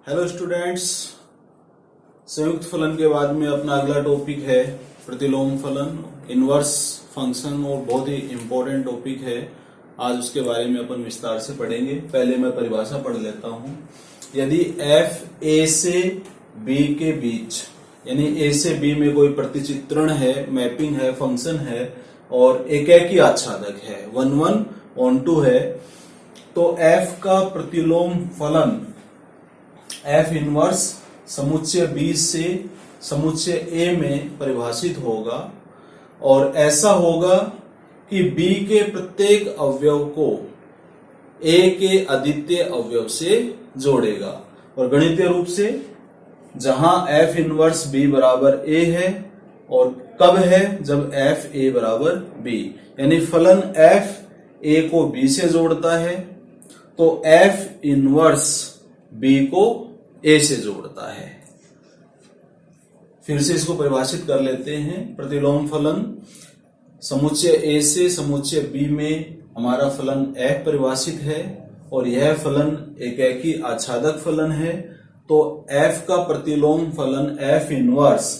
Hello students, संयुक्त फलन के बाद में अपना अगला टॉपिक है प्रतिलोम फलन, इनवर्स फंक्शन और बहुत ही इंपॉर्टेंट टॉपिक है। आज उसके बारे में अपन विस्तार से पढ़ेंगे। पहले मैं परिभाषा पढ़ लेता हूं। यदि f a से b के बीच यानी a से b में कोई प्रतिचित्रण है, मैपिंग है, फंक्शन है और एकेकी आच्छादक है, 1 1 on 2 है, तो f का प्रतिलोम फलन f इनवर्स समुच्चय B से समुच्चय A में परिभाषित होगा और ऐसा होगा कि B के प्रत्येक अवयव को A के अद्वितीय अवयव से जोड़ेगा। और गणितीय रूप से जहां f इनवर्स B बराबर A है और कब है, जब f A बराबर B, यानी फलन f A को B से जोड़ता है तो f इनवर्स B को A से जोड़ता है। फिर से इसको परिभाषित कर लेते हैं। प्रतिलोम फलन समुच्चय A से समुच्चय B में हमारा फलन f परिभाषित है और यह फलन एकेकी आच्छादक फलन है, तो f का प्रतिलोम फलन f इनवर्स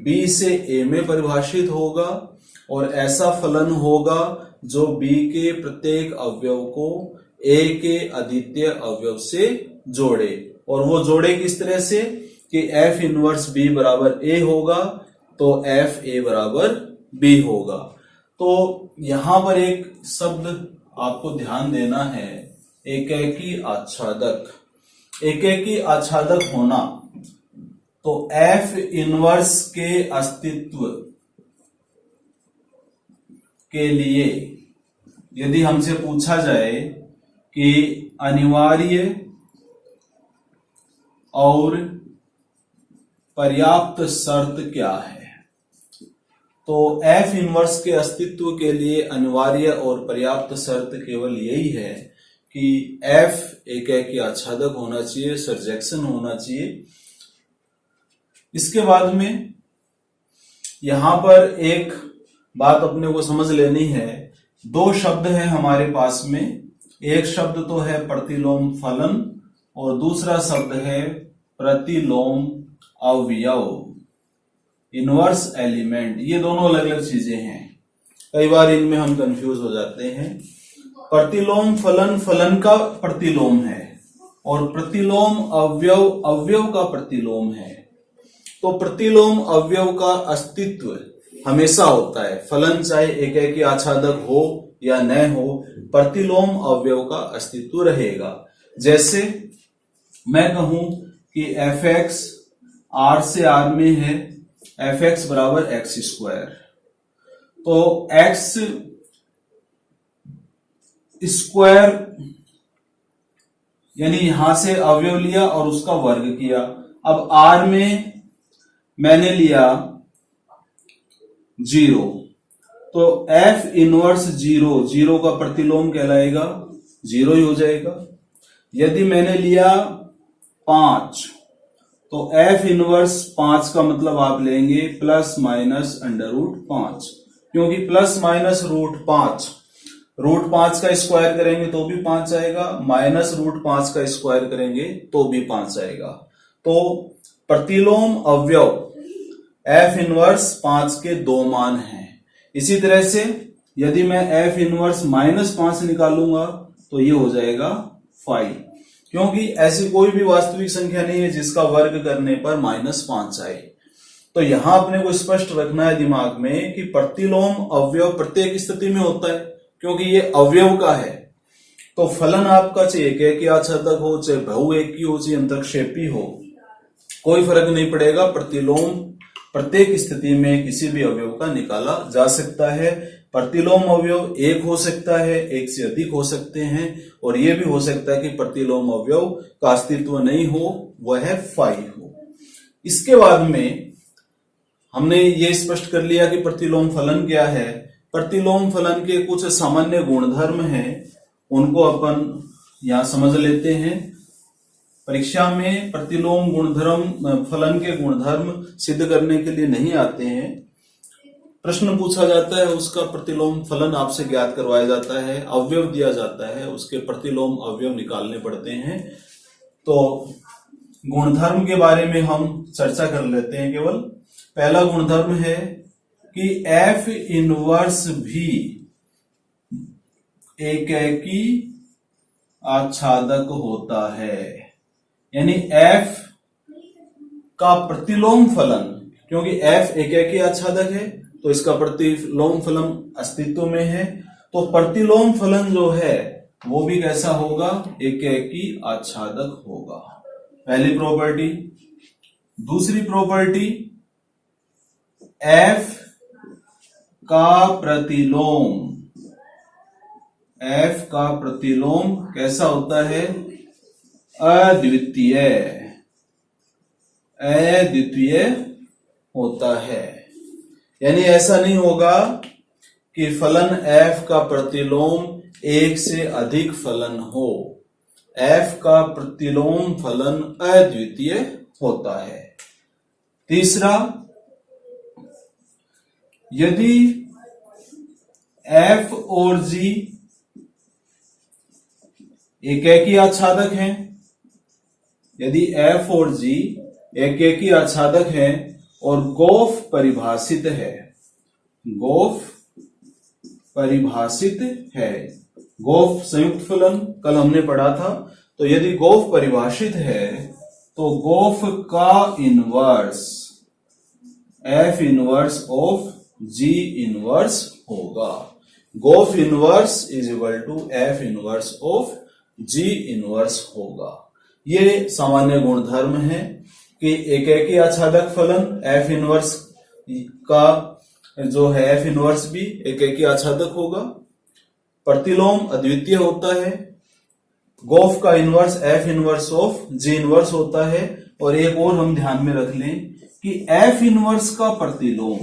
B से A में परिभाषित होगा और ऐसा फलन होगा जो B के प्रत्येक अवयव को A के अद्वितीय अवयव से जोड़े। और वो जोड़े किस तरह से कि f इनवर्स B बराबर A होगा तो f A बराबर B होगा। तो यहां पर एक शब्द आपको ध्यान देना है, एकेकी आच्छादक। एकेकी आच्छादक होना, तो f इनवर्स के अस्तित्व के लिए यदि हमसे पूछा जाए कि अनिवार्य और पर्याप्त शर्त क्या है, तो f इनवर्स के अस्तित्व के लिए अनिवार्य और पर्याप्त शर्त केवल यही है कि f एकेकी आच्छादक होना चाहिए, सर्जेक्शन होना चाहिए। इसके बाद में यहां पर एक बात अपने को समझ लेनी है। दो शब्द है हमारे पास में, एक शब्द तो है प्रतिलोम फलन और दूसरा शब्द है प्रतिलोम अवयव, इनवर्स एलिमेंट। ये दोनों अलग अलग चीजें हैं, कई बार इनमें हम कंफ्यूज हो जाते हैं। प्रतिलोम फलन फलन का प्रतिलोम है और प्रतिलोम अवयव अवयव का प्रतिलोम है। तो प्रतिलोम अवयव का अस्तित्व हमेशा होता है, फलन चाहे एकेकी आच्छादक हो या न हो, प्रतिलोम अवयव का अस्तित्व रहेगा। जैसे मैं कहूं कि f(x) R से R में है, f(x) बराबर x स्क्वायर, तो x स्क्वायर यानी यहां से अवयव लिया और उसका वर्ग किया। अब R में मैंने लिया 0, तो f इनवर्स 0, 0 का प्रतिलोम कहलाएगा 0 ही हो जाएगा। यदि मैंने लिया 5, तो f इनवर्स 5 का मतलब आप लेंगे प्लस माइनस √5, क्योंकि प्लस माइनस √5, √5 का स्क्वायर करेंगे तो भी 5 आएगा, माइनस √5 का स्क्वायर करेंगे तो भी 5 आएगा। तो प्रतिलोम अवयव f इनवर्स 5 के 2 मान हैं। इसी तरह से यदि मैं f इनवर्स -5 निकालूंगा तो ये हो जाएगा 5, क्योंकि ऐसी कोई भी वास्तविक संख्या नहीं है जिसका वर्ग करने पर -5 आए। तो यहां अपने को स्पष्ट रखना है दिमाग में कि प्रतिलोम अवयव प्रत्येक स्थिति में होता है, क्योंकि ये अवयव का है। तो फलन आपका चाहे एकेकी आच्छादक हो, चाहे बहुएकी हो, चाहे अंतरक्षेपी हो, कोई फर्क नहीं पड़ेगा। प्रतिलोम प्रत्येक स्थिति में किसी भी अवयव का निकाला जा सकता है। प्रतिलोम अवयव एक हो सकता है, एक से अधिक हो सकते हैं, और यह भी हो सकता है कि प्रतिलोम अवयव का अस्तित्व नहीं हो, वह 5 हो। इसके बाद में हमने ये स्पष्ट कर लिया कि प्रतिलोम फलन क्या है। प्रतिलोम फलन के कुछ सामान्य गुणधर्म हैं, उनको अपन यहां समझ लेते हैं। परीक्षा में प्रतिलोम गुणधर्म फलन के गुणधर्म सिद्ध करने के लिए नहीं आते हैं, प्रश्न पूछा जाता है, उसका प्रतिलोम फलन आपसे ज्ञात करवाया जाता है, अवयव दिया जाता है, उसके प्रतिलोम अवयव निकालने पड़ते हैं। तो गुणधर्म के बारे में हम चर्चा कर लेते हैं। केवल पहला गुणधर्म है कि एफ इनवर्स भी एकैकी आच्छादक होता है, यानी एफ का प्रतिलोम फलन, क्योंकि एफ एकैकी आच्छादक है तो इसका प्रतिलोम फलन अस्तित्व में है, तो प्रतिलोम फलन जो है वो भी कैसा होगा, एकैकी आच्छादक होगा। पहली प्रॉपर्टी। दूसरी प्रॉपर्टी, एफ का प्रतिलोम, एफ का प्रतिलोम कैसा होता है, अद्वितीय, अद्वितीय होता है। यानी ऐसा नहीं होगा कि फलन एफ का प्रतिलोम एक से अधिक फलन हो, एफ का प्रतिलोम फलन अद्वितीय होता है। तीसरा, यदि एफ और जी एकैकी आच्छादक हैं, यदि एफ और जी एकैकी आच्छादक हैं और गोफ परिभाषित है, गोफ परिभाषित है, गोफ संयुक्त फलन कल हमने पढ़ा था, तो यदि गोफ परिभाषित है तो गोफ का inverse f inverse of g inverse होगा। Gof inverse is equal to f inverse of g inverse होगा। ये सामान्य गुणधर्म है कि एकैकी आच्छादक फलन एफ इनवर्स का जो है एफ इनवर्स भी एकैकी आच्छादक होगा, प्रतिलोम अद्वितीय होता है, गोफ का inverse f inverse of g inverse होता है। और एक और हम ध्यान में रख लें कि एफ इनवर्स का प्रतिलोम,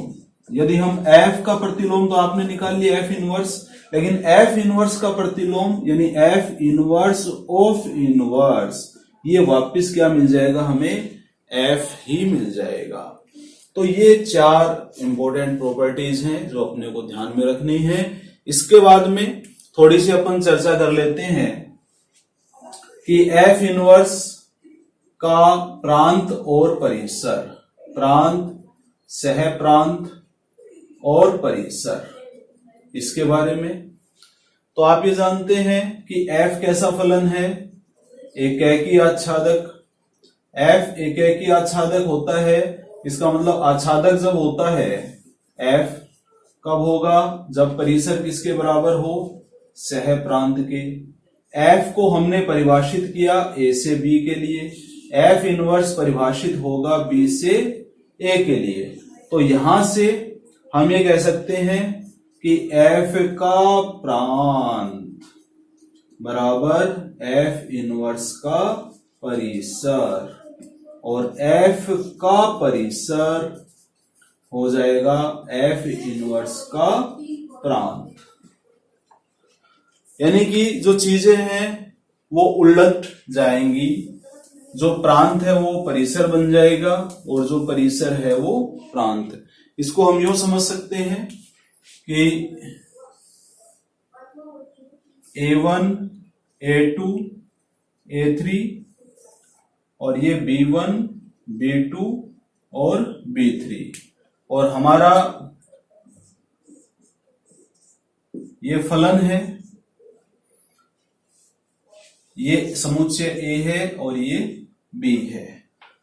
यदि हम एफ का प्रतिलोम तो आपने निकाल लिया एफ इनवर्स, लेकिन एफ इनवर्स का प्रतिलोम यानी एफ इनवर्स ऑफ इनवर्स, ये वापस क्या मिल जाएगा हमें, एफ ही मिल जाएगा। तो ये चार इंपॉर्टेंट प्रॉपर्टीज हैं जो अपने को ध्यान में रखनी है। इसके बाद में थोड़ी सी अपन चर्चा कर लेते हैं कि एफ इनवर्स का प्रांत और परिसर, प्रांत, सह प्रांत और परिसर, इसके बारे में। तो आप ये जानते हैं कि एफ कैसा फलन है, एकैकी आच्छादक। एफ एकैकी आच्छादक होता है, इसका मतलब आच्छादक जब होता है एफ कब होगा, जब परिसर किसके बराबर हो, सह प्रांत के। एफ को हमने परिभाषित किया ए से बी के लिए, एफ इनवर्स परिभाषित होगा बी से ए के लिए। तो यहां से हम ये कह सकते हैं कि एफ का प्रांत बराबर एफ इनवर्स का परिसर, और एफ का परिसर हो जाएगा एफ इनवर्स का प्रांत। यानी कि जो चीजें हैं वो उलट जाएंगी, जो प्रांत है वो परिसर बन जाएगा और जो परिसर है वो प्रांत। इसको हम यूं समझ सकते हैं कि A1, A2, A3 और ये B1, B2 और B3, और हमारा ये फलन है, ये समुच्चय A है और ये B है।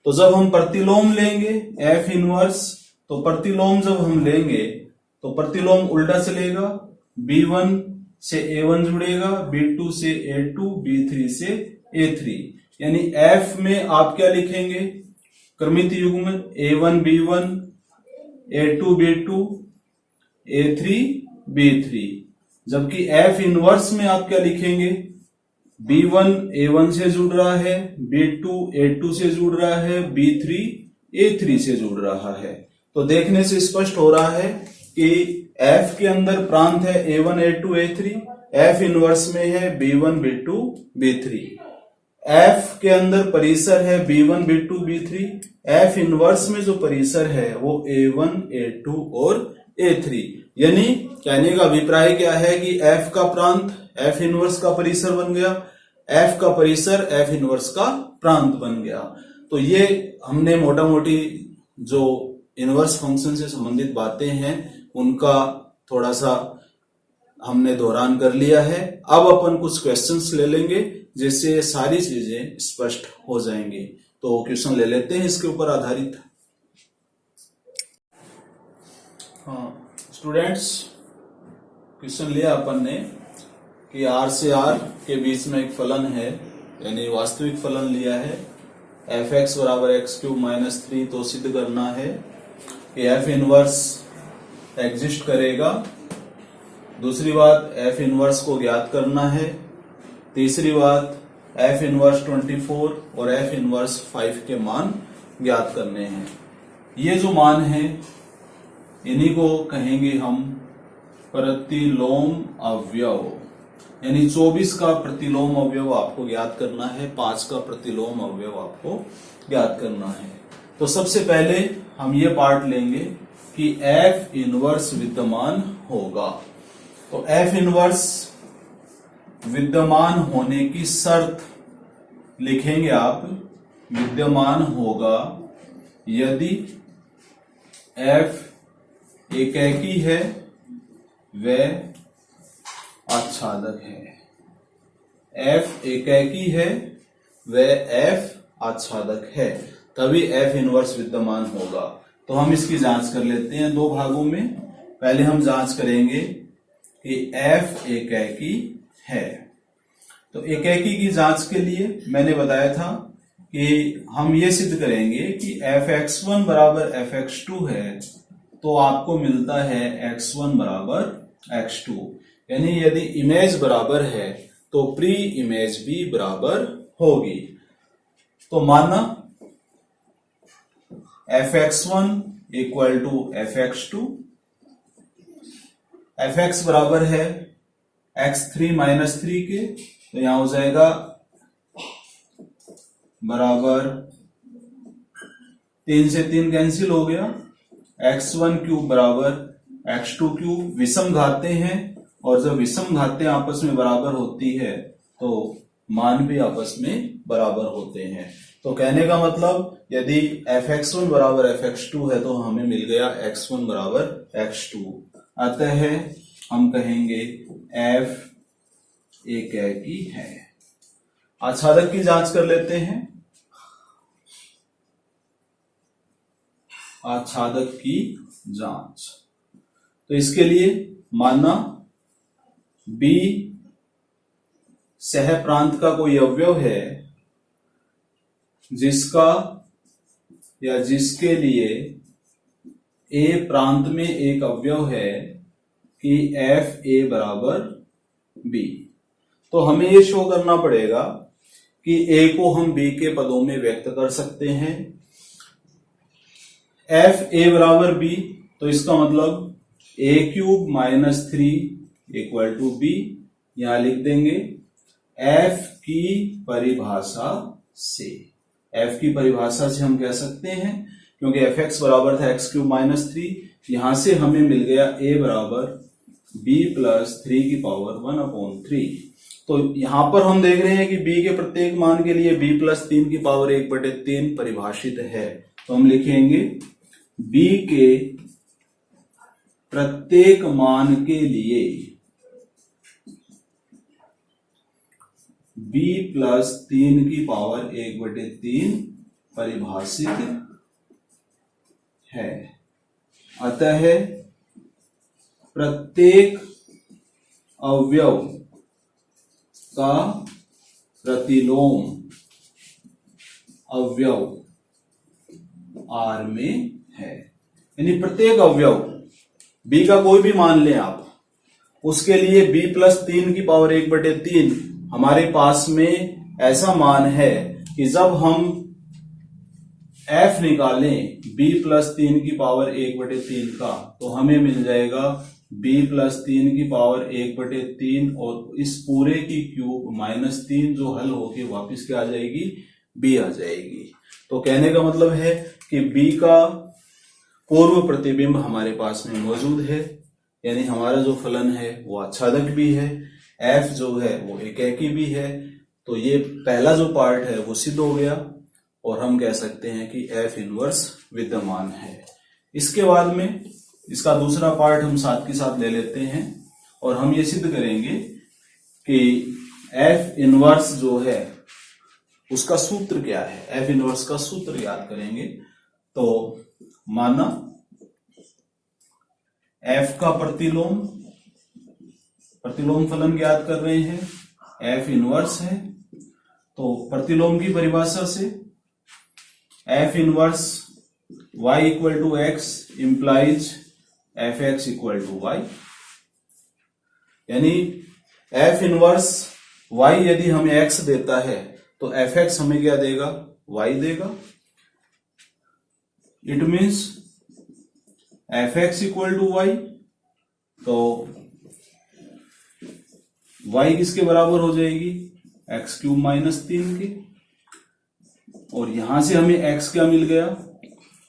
तो जब हम प्रतिलोम लेंगे F इनवर्स, तो प्रतिलोम जब हम लेंगे तो प्रतिलोम उल्टा चलेगा, B1 से A1 जुड़ेगा, B2 से A2, B3 से A3। यानी F में आप क्या लिखेंगे, क्रमित युग्म A1 B1, A2 B2, A3 B3, जबकि F इनवर्स में आप क्या लिखेंगे, B1 A1 से जुड़ रहा है, B2 A2 से जुड़ रहा है, B3 A3 से जुड़ रहा है। तो देखने से स्पष्ट हो रहा है कि F के अंदर प्रांत है A1 A2 A3, F inverse में है B1 B2 B3। F के अंदर परिसर है B1 B2 B3, F inverse में जो परिसर है वो A1 A2 और A3। यानी कहने का अभिप्राय क्या है कि F का प्रांत F इनवर्स का परिसर बन गया, F का परिसर F इनवर्स का प्रांत बन गया। तो ये हमने मोटा मोटी जो इनवर्स फंक्शन से संबंधित बातें हैं उनका थोड़ा सा हमने दोहरान कर लिया है। अब अपन कुछ क्वेश्चंस ले लेंगे जिससे ये सारी चीजें स्पष्ट हो जाएंगी। तो क्वेश्चन ले लेते हैं इसके ऊपर आधारित। हाँ स्टूडेंट्स, क्वेश्चन लिया अपन ने कि r से r के बीच में एक फलन है, यानी वास्तविक फलन लिया है f(x) बराबर x³ - 3। तो सिद्ध करना है कि f इनवर्स एग्जिस्ट करेगा। दूसरी बात f इनवर्स को ज्ञात करना है। तीसरी बात f इनवर्स 24 और f इनवर्स 5 के मान ज्ञात करने हैं। ये जो मान है इन्हीं को कहेंगे हम प्रतिलोम अवयव, यानी 24 का प्रतिलोम अवयव आपको ज्ञात करना है, 5 का प्रतिलोम अवयव आपको ज्ञात करना है। तो सबसे पहले हम ये पार्ट लेंगे कि f इनवर्स विद्यमान होगा। तो f इनवर्स विद्यमान होने की शर्त लिखेंगे आप, विद्यमान होगा यदि f एकैकी है व आच्छादक है। f एकैकी है व f आच्छादक है, तभी f इनवर्स विद्यमान होगा। तो हम इसकी जांच कर लेते हैं दो भागों में। पहले हम जांच करेंगे कि f एकैकी है। तो एकैकी की जांच के लिए मैंने बताया था कि हम ये सिद्ध करेंगे कि f(x1) बराबर f(x2) है, तो आपको मिलता है x1 बराबर x2, यानी यदि इमेज बराबर है तो प्री इमेज भी बराबर होगी। तो माना f(x1) equal to f(x2), f(x) बराबर है x3 - 3 के, तो यहां हो जाएगा बराबर 3 से 3 कैंसिल हो गया, x1³ बराबर x2³ विषम घातें हैं, और जब विषम घातें आपस में बराबर होती है तो मान भी आपस में बराबर होते हैं। तो कहने का मतलब यदि f(x1) बराबर f(x2) है तो हमें मिल गया x1 बराबर x2। अतः हम कहेंगे f एकैकी है। आच्छादक की जांच कर लेते हैं। आच्छादक की जांच, तो इसके लिए माना B सह प्रांत का कोई अवयव है जिसका या जिसके लिए A प्रांत में एक अवयव है कि fa बराबर B। तो हमें ये शो करना पड़ेगा कि A को हम B के पदों में व्यक्त कर सकते हैं। fa बराबर B, तो इसका मतलब a³ - 3 इक्वल टू B। यहां लिख देंगे f की परिभाषा से। f की परिभाषा से हम कह सकते हैं, क्योंकि fx बराबर था x³ - 3, यहां से हमें मिल गया a बराबर b + 3⁻⁴। तो यहां पर हम देख रहे हैं कि b के प्रत्येक मान के लिए b + 3⁻⁴ परिभाषित है। तो हम लिखेंगे b के प्रत्येक मान के लिए b + 3⁻⁴ परिभाषित है। अतः प्रत्येक अवयव का प्रतिलोम अवयव R में है, यानी प्रत्येक अवयव B का कोई भी मान लें आप, उसके लिए b + 3⁻⁴ हमारे पास में ऐसा मान है कि जब हम f निकालें b + 3⁻⁴ का, तो हमें मिल जाएगा b + 3⁻⁴ और इस पूरे की क्यूब -3 जो हल होके वापस क्या आ जाएगी, b आ जाएगी। तो कहने का मतलब है कि b का पूर्व प्रतिबिंब हमारे पास में मौजूद है, यानी हमारा जो फलन है वो आच्छादक भी है, f जो है वो एकैकी भी है। तो ये पहला जो पार्ट है वो सिद्ध हो गया। और हम कह सकते हैं कि एफ इनवर्स विद्यमान है। इसके बाद में इसका दूसरा पार्ट हम साथ के साथ ले लेते हैं और हम ये सिद्ध करेंगे कि एफ इनवर्स जो है उसका सूत्र क्या है। एफ इनवर्स का सूत्र याद करेंगे तो माना एफ का प्रतिलोम फलन ज्ञात कर रहे हैं, एफ इनवर्स है, तो प्रतिलोम की परिभाषा से f inverse y equal to x implies f x equal to y, यानी एफ इनवर्स y यदि हमें x देता है तो एफ एक्स हमें क्या देगा, y देगा। It means f x equal to y, तो y किसके बराबर हो जाएगी, एक्स क्यूब माइनस 3 के, और यहां से हमें x क्या मिल गया,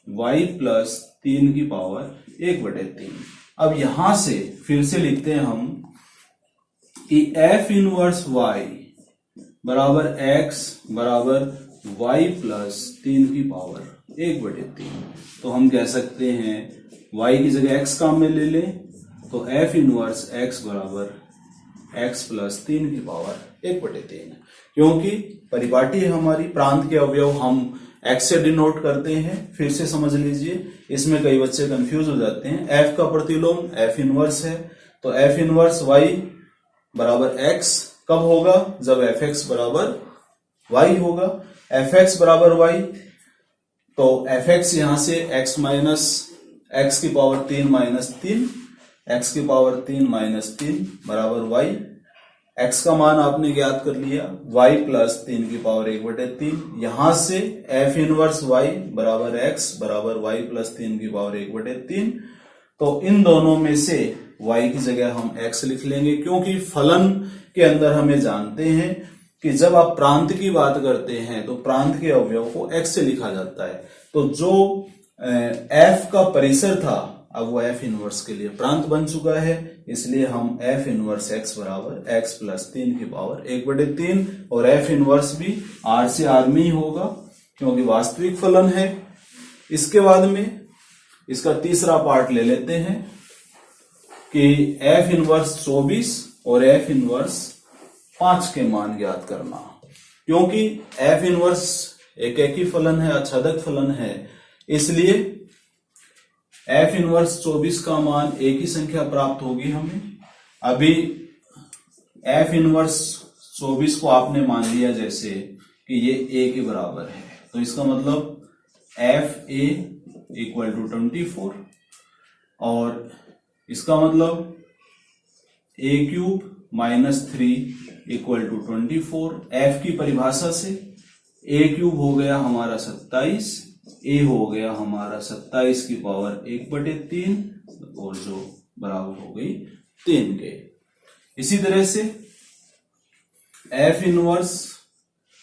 y प्लस 3 की पावर 1/3। अब यहां से फिर से लिखते हैं हम कि f इनवर्स y बराबर x बराबर y प्लस 3 की पावर 1/3। तो हम कह सकते हैं y की जगह x काम में ले लें तो f इनवर्स x बराबर x प्लस 3 की पावर 1/3, क्योंकि परिपाटी है हमारी, प्रांत के अवयव हम x से डिनोट करते हैं। फिर से समझ लीजिए, इसमें कई बच्चे कंफ्यूज हो जाते हैं। f का प्रतिलोम f इनवर्स है, तो f इनवर्स y बराबर x कब होगा, जब fx बराबर y होगा। fx बराबर y, तो fx यहां से x माइनस x की पावर 3 माइनस 3, x की पावर 3 माइनस 3 बराबर y। x का मान आपने ज्ञात कर लिया, y प्लस 3 की पावर 1/3। यहां से f इनवर्स y बराबर x बराबर y प्लस 3 की पावर 1/3। तो इन दोनों में से y की जगह हम x लिख लेंगे, क्योंकि फलन के अंदर हमें जानते हैं कि जब आप प्रांत की बात करते हैं तो प्रांत के अवयव को x से लिखा जाता है। तो जो f का परिसर था अब वो f इनवर्स के लिए प्रांत बन चुका है, इसलिए हम f इनवर्स x बराबर x प्लस 3 की पावर 1/3, और f इनवर्स भी r से r में ही होगा क्योंकि वास्तविक फलन है। इसके बाद में इसका तीसरा पार्ट ले लेते हैं कि f इनवर्स 24 और f इनवर्स 5 के मान ज्ञात करना, क्योंकि f इनवर्स एक ही फलन है, आच्छादक फलन है, इसलिए f इनवर्स 24 का मान एक ही संख्या प्राप्त होगी हमें। अभी f इनवर्स 24 को आपने मान लिया जैसे कि ये a के बराबर है, तो इसका मतलब f a इक्वल टू 24, और इसका मतलब a cube minus 3 equal to 24। f की परिभाषा से a क्यूब हो गया हमारा 27, a हो गया हमारा 27 की पावर 1/3, और जो बराबर हो गई 3 के। इसी तरह से f इनवर्स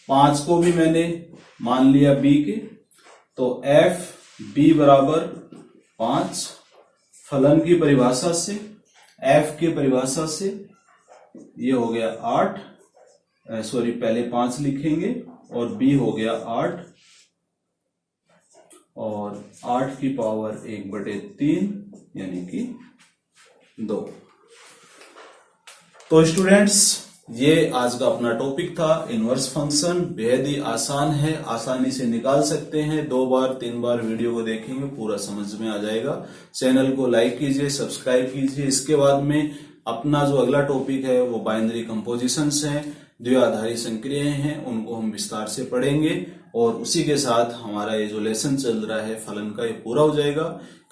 5 को भी मैंने मान लिया b के, तो f b बराबर 5 फलन की परिभाषा से, f की परिभाषा से ये हो गया 8, पहले 5 लिखेंगे और b हो गया 8, और 8 की पावर 1/3 यानी कि 2। तो स्टूडेंट्स, ये आज का अपना टॉपिक था। इनवर्स फंक्शन बेहद ही आसान है, आसानी से निकाल सकते हैं। 2 बार 3 बार वीडियो को देखेंगे पूरा समझ में आ जाएगा। चैनल को लाइक कीजिए, सब्सक्राइब कीजिए। इसके बाद में अपना जो अगला टॉपिक है वो बाइनरी कंपोजिशंस हैं, द्विआधारी संक्रियाएं हैं, उनको हम विस्तार से पढ़ेंगे, और उसी के साथ हमारा ये जो लेसन चल रहा है फलन का, ये पूरा हो जाएगा।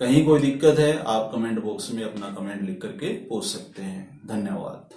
कहीं कोई दिक्कत है आप कमेंट बॉक्स में अपना कमेंट लिख करके पूछ सकते हैं। धन्यवाद।